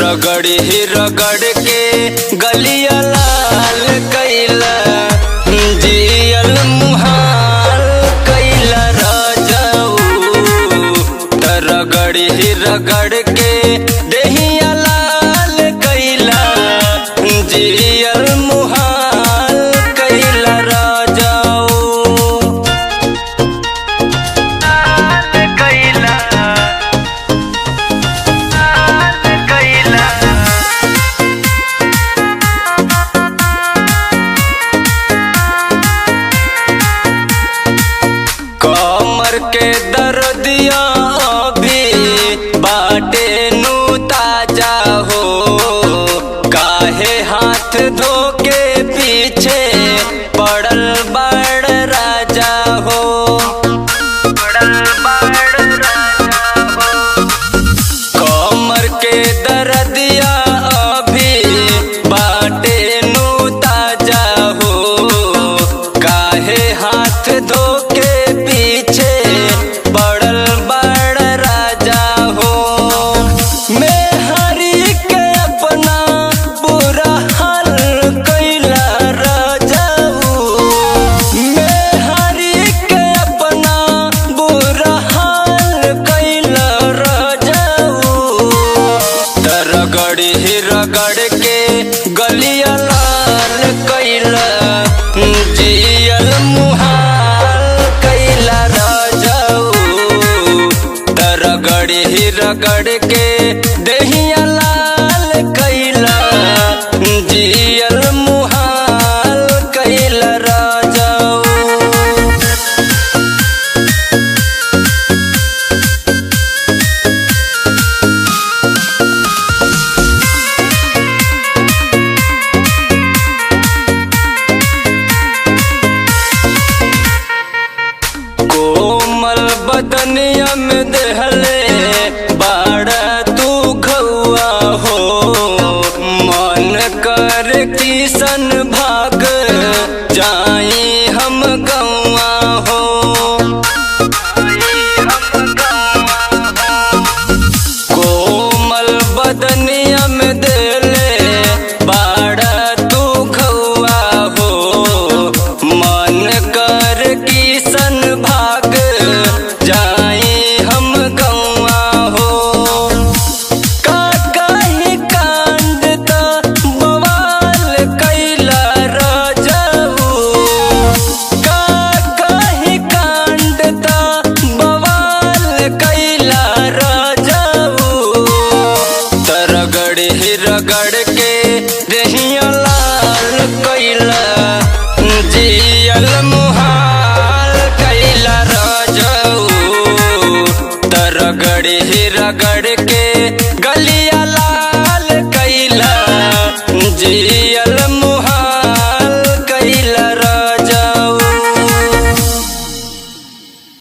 रगड़ी ही रगड़ के गलिया लाल कैला, जियल मुहाल कैला राजाऊ। रगड़ी ही रगड़ के देहिया लाल कैला, जियल मुहाल कैला राजाऊ। कमर के दर्दिया भी बाटे नु ताजा हो, काहे हाथ धो के पीछे पड़ल बड़ राजा हो, पड़ल बड़ राजा हो। कमर के दर्दिया भी बाटे नु ताजा हो, काहे हाथ धो के पीछे पड़ल बड़ राजा हो। मैं हरी के अपना बुरा हाल कैला राजाऊ, मैं हरी के अपना बुरा हाल कैला राजाऊ। रगड़ी ही रगड़ के गलिया लाल कैला, जियल मुहाल कैला राजाऊ। रगड़ी ही रगड़ के देहिया लाल कैला, जियल मुहाल कैला राजाऊ। कोमल बदनिया में देहले बाड़ा तू खौआ हो, मन कर किसन भाग जाई हम गौआ हो। कोमल बदनिया में देले बाड़ा तू खौआ हो, मन कर किसन भाग जाई हम गौआ हो। काकाही कांड ता बवाल कैला राजाऊ, काकाही कांड ता बवाल कैला राजाऊ। रगड़ ही रगड़ के देहिया लाल कैला, जियल मुहाल कैला राजाऊ। रगड़ ही रगड़